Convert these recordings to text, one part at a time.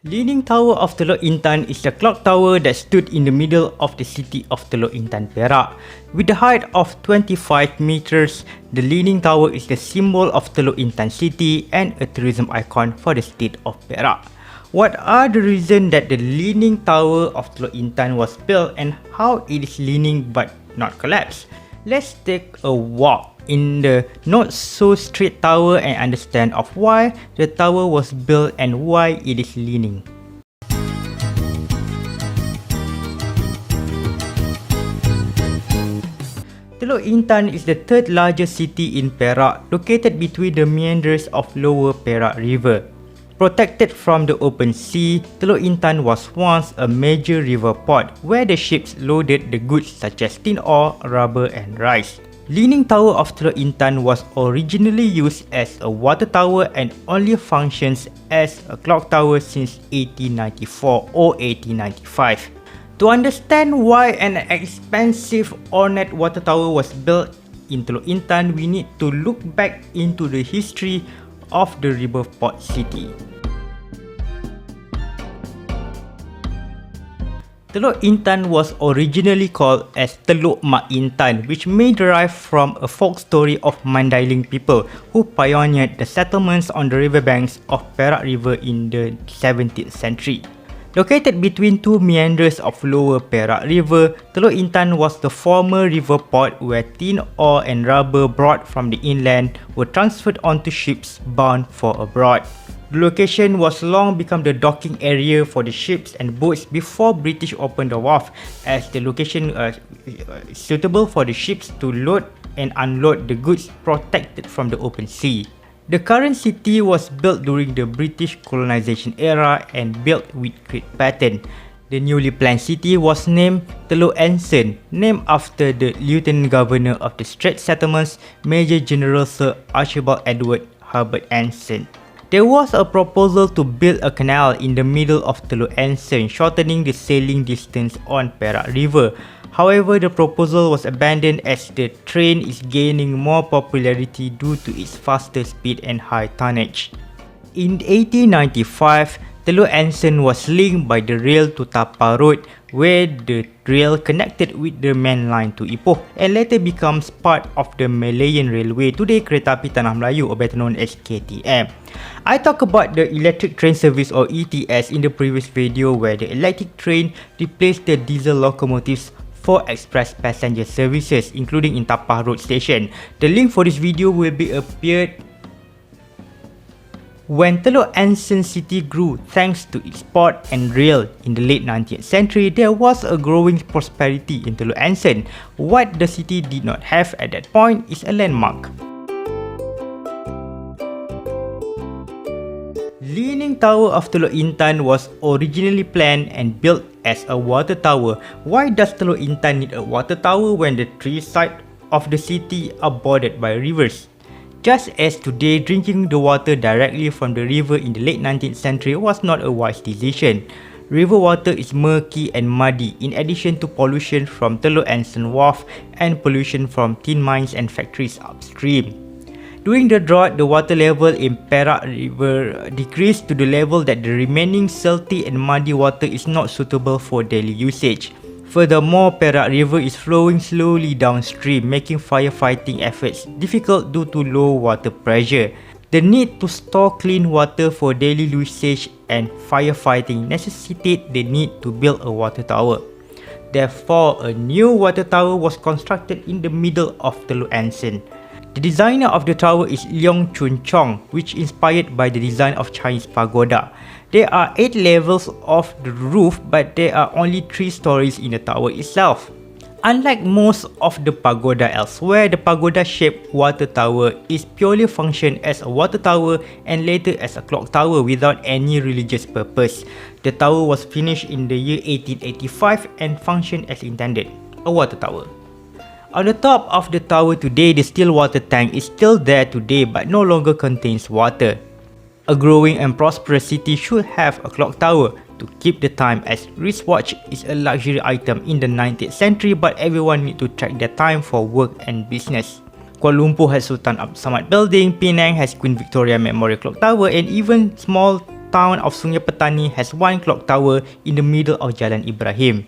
Leaning Tower of Teluk Intan is the clock tower that stood in the middle of the city of Teluk Intan, Perak. With the height of 25 meters, the Leaning Tower is the symbol of Teluk Intan city and a tourism icon for the state of Perak. What are the reasons that the Leaning Tower of Teluk Intan was built and how it is leaning but not collapsed? Let's take a walk in the not so straight tower and understand of why the tower was built and why it is leaning. Teluk Intan is the third largest city in Perak, located between the meanders of Lower Perak River. Protected from the open sea, Teluk Intan was once a major river port where the ships loaded the goods such as tin ore, rubber and rice. Leaning Tower of Teluk Intan was originally used as a water tower and only functions as a clock tower since 1894 or 1895. To understand why an expensive ornate water tower was built in Teluk Intan, we need to look back into the history of the river port city. Teluk Intan was originally called as Teluk Mak Intan, which may derive from a folk story of Mandailing people who pioneered the settlements on the riverbanks of Perak River in the 17th century. Located between two meanders of Lower Perak River, Teluk Intan was the former river port where tin ore and rubber brought from the inland were transferred onto ships bound for abroad. The location was long become the docking area for the ships and boats before British opened the wharf, as the location suitable for the ships to load and unload the goods protected from the open sea. The current city was built during the British colonization era and built with grid pattern. The newly planned city was named Teluk Anson, named after the Lieutenant Governor of the Straits Settlements, Major General Sir Archibald Edward Herbert Anson. There was a proposal to build a canal in the middle of Teluk Anson, shortening the sailing distance on Perak River. However, the proposal was abandoned as the train is gaining more popularity due to its faster speed and high tonnage. In 1895, Teluk Anson was linked by the rail to Tapa Road, where the rail connected with the main line to Ipoh and later becomes part of the Malayan Railway, today Kereta Api Tanah Melayu, or better known as KTM. I talked about the electric train service or ETS in the previous video, where the electric train replaced the diesel locomotives for express passenger services, including in Tapa Road Station. The link for this video will be appeared. When Teluk Anson city grew thanks to its port and rail in the late 19th century, there was a growing prosperity in Teluk Anson. What the city did not have at that point is a landmark. Leaning Tower of Teluk Intan was originally planned and built as a water tower. Why does Teluk Intan need a water tower when the three sides of the city are bordered by rivers? Just as today, drinking the water directly from the river in the late 19th century was not a wise decision. River water is murky and muddy, in addition to pollution from Teluk Anson Wharf and pollution from tin mines and factories upstream. During the drought, the water level in Perak River decreased to the level that the remaining salty and muddy water is not suitable for daily usage. Furthermore, Perak River is flowing slowly downstream, making firefighting efforts difficult due to low water pressure. The need to store clean water for daily usage and firefighting necessitate the need to build a water tower. Therefore, a new water tower was constructed in the middle of Teluk Anson. The designer of the tower is Leong Chun Chong, which inspired by the design of Chinese pagoda. There are 8 levels of the roof, but there are only 3 stories in the tower itself. Unlike most of the pagoda elsewhere, the pagoda-shaped water tower is purely functioned as a water tower and later as a clock tower without any religious purpose. The tower was finished in the year 1885 and functioned as intended, a water tower. On the top of the tower today, the still water tank is still there today but no longer contains water. A growing and prosperous city should have a clock tower to keep the time, as wristwatch is a luxury item in the 19th century but everyone need to track their time for work and business. Kuala Lumpur has Sultan Abdul Samad Building, Penang has Queen Victoria Memorial Clock Tower, and even small town of Sungai Petani has one clock tower in the middle of Jalan Ibrahim.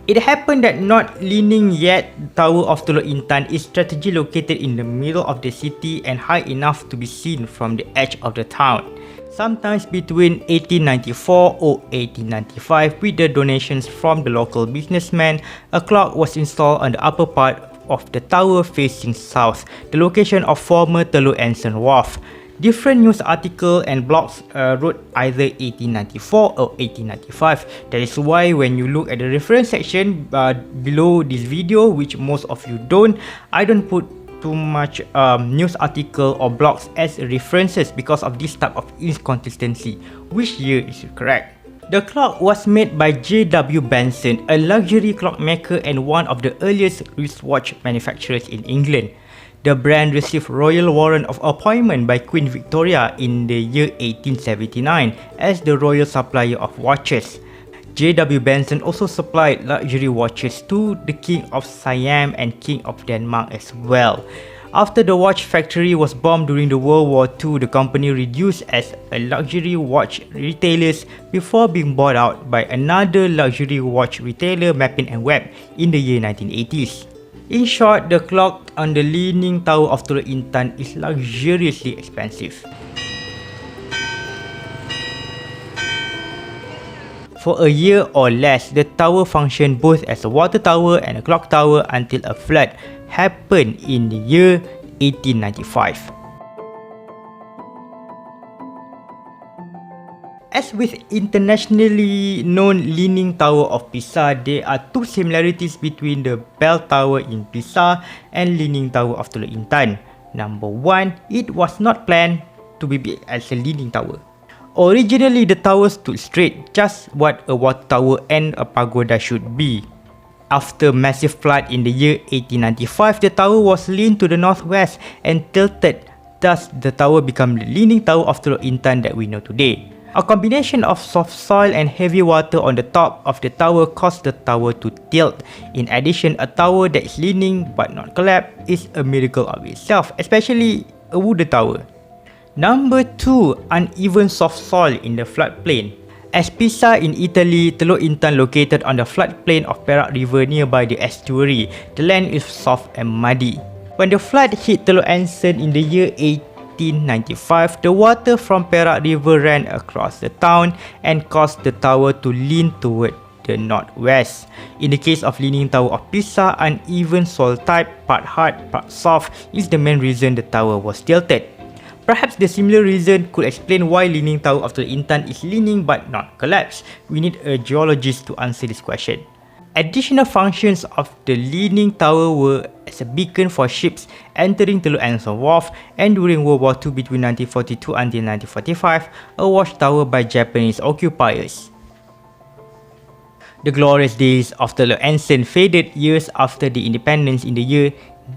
It happened that not leaning yet, the Tower of Teluk Intan is strategically located in the middle of the city and high enough to be seen from the edge of the town. Sometimes between 1894 or 1895, with the donations from the local businessmen, a clock was installed on the upper part of the tower facing south, the location of former Teluk Anson Wharf. Different news articles and blogs wrote either 1894 or 1895. That is why when you look at the reference section below this video, which most of you don't, I don't put too much news article or blogs as references because of this type of inconsistency. Which year is correct? The clock was made by J.W. Benson, a luxury clockmaker and one of the earliest wristwatch manufacturers in England. The brand received royal warrant of appointment by Queen Victoria in the year 1879 as the royal supplier of watches. J.W. Benson also supplied luxury watches to the King of Siam and King of Denmark as well. After the watch factory was bombed during the World War II, the company reduced as a luxury watch retailer before being bought out by another luxury watch retailer, Mappin & Webb, in the year 1980s. In short, the clock on the Leaning Tower of Teluk Intan is luxuriously expensive. For a year or less, the tower functioned both as a water tower and a clock tower until a flood happened in the year 1895. As with internationally known Leaning Tower of Pisa, there are two similarities between the Bell Tower in Pisa and Leaning Tower of Teluk Intan. Number one, it was not planned to be built as a leaning tower. Originally, the tower stood straight, just what a water tower and a pagoda should be. After massive flood in the year 1895, the tower was leaned to the northwest and tilted. Thus, the tower became the Leaning Tower of Teluk Intan that we know today. A combination of soft soil and heavy water on the top of the tower caused the tower to tilt. In addition, a tower that is leaning but not collapse is a miracle of itself, especially a wooden tower. Number 2. Uneven soft soil in the floodplain. As Pisa in Italy, Teluk Intan located on the floodplain of Perak River nearby the estuary, the land is soft and muddy. When the flood hit Teluk Anson in the year 1895, the water from Perak River ran across the town and caused the tower to lean toward the northwest. In the case of Leaning Tower of Pisa, uneven soil type, part hard, part soft, is the main reason the tower was tilted. Perhaps the similar reason could explain why Leaning Tower of Teluk Intan is leaning but not collapsed. We need a geologist to answer this question. Additional functions of the Leaning Tower were as a beacon for ships entering Teluk Anson Wharf, and during World War II between 1942 until 1945, a watchtower by Japanese occupiers. The glorious days of Teluk Anson faded years after the independence in the year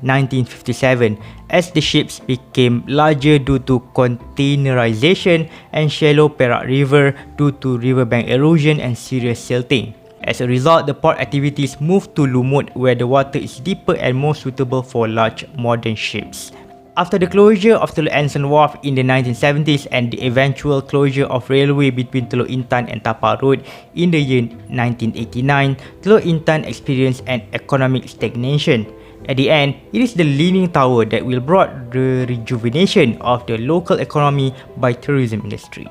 1957 as the ships became larger due to containerization and shallow Perak River due to riverbank erosion and serious silting. As a result, the port activities moved to Lumut, where the water is deeper and more suitable for large modern ships. After the closure of Teluk Anson Wharf in the 1970s and the eventual closure of railway between Teluk Intan and Tapal Road in the year 1989, Teluk Intan experienced an economic stagnation. At the end, it is the Leaning Tower that will brought the rejuvenation of the local economy by tourism industry.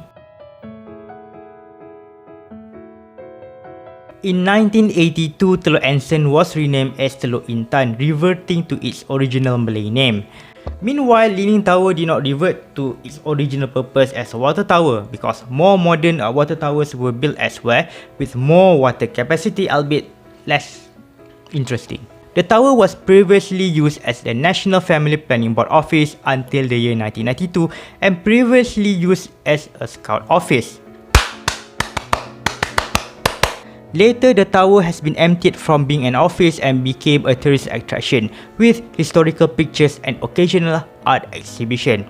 In 1982, Teluk Anson was renamed as Teluk Intan, reverting to its original Malay name. Meanwhile, Leaning Tower did not revert to its original purpose as a water tower because more modern water towers were built elsewhere with more water capacity, albeit less interesting. The tower was previously used as the National Family Planning Board office until the year 1992 and previously used as a scout office. Later, the tower has been emptied from being an office and became a tourist attraction with historical pictures and occasional art exhibition.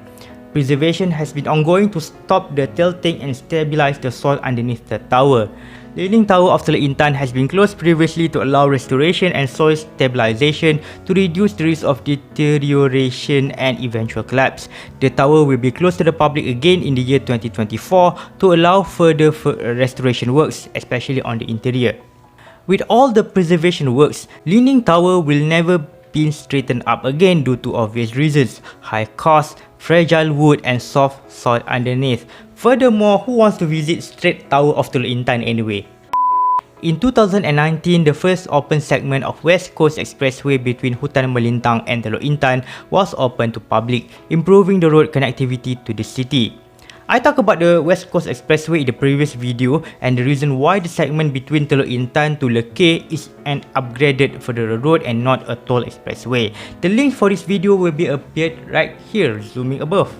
Preservation has been ongoing to stop the tilting and stabilize the soil underneath the tower. The Leaning Tower of Teluk Intan has been closed previously to allow restoration and soil stabilization to reduce the risk of deterioration and eventual collapse. The tower will be closed to the public again in the year 2024 to allow further restoration works, especially on the interior. With all the preservation works, Leaning Tower will never be straightened up again due to obvious reasons: high cost, fragile wood and soft soil underneath. Furthermore, who wants to visit straight Tower of Teluk Intan anyway? In 2019, the first open segment of West Coast Expressway between Hutan Melintang and Teluk Intan was opened to public, improving the road connectivity to the city. I talked about the West Coast Expressway in the previous video and the reason why the segment between Teluk Intan to Lekeh is an upgraded federal road and not a toll expressway. The link for this video will be appeared right here, zooming above.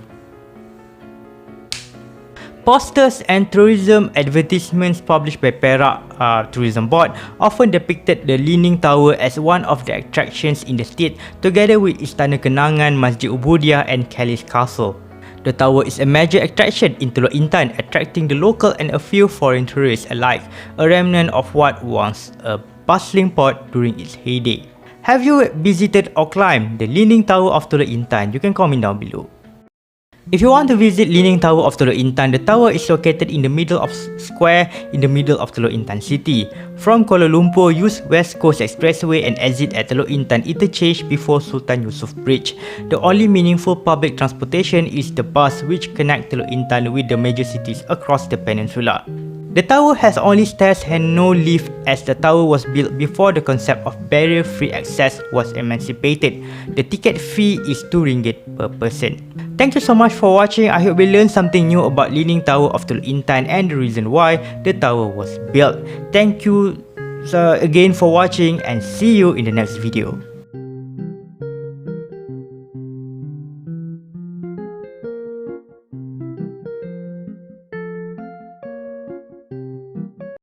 Posters and tourism advertisements published by Perak Tourism Board often depicted the Leaning Tower as one of the attractions in the state, together with Istana Kenangan, Masjid Ubudiah and Kelly's Castle. The tower is a major attraction in Teluk Intan, attracting the local and a few foreign tourists alike, a remnant of what was a bustling port during its heyday. Have you visited or climbed the Leaning Tower of Teluk Intan? You can comment down below. If you want to visit Leaning Tower of Teluk Intan, the tower is located in the middle of square in the middle of Teluk Intan city. From Kuala Lumpur, use West Coast Expressway and exit at Teluk Intan Interchange before Sultan Yusof Bridge. The only meaningful public transportation is the bus which connect Teluk Intan with the major cities across the peninsula. The tower has only stairs and no lift as the tower was built before the concept of barrier-free access was emancipated. The ticket fee is RM2 per person. Thank you so much for watching. I hope you learned something new about Leaning Tower of Teluk Intan and the reason why the tower was built. Thank you again for watching and see you in the next video.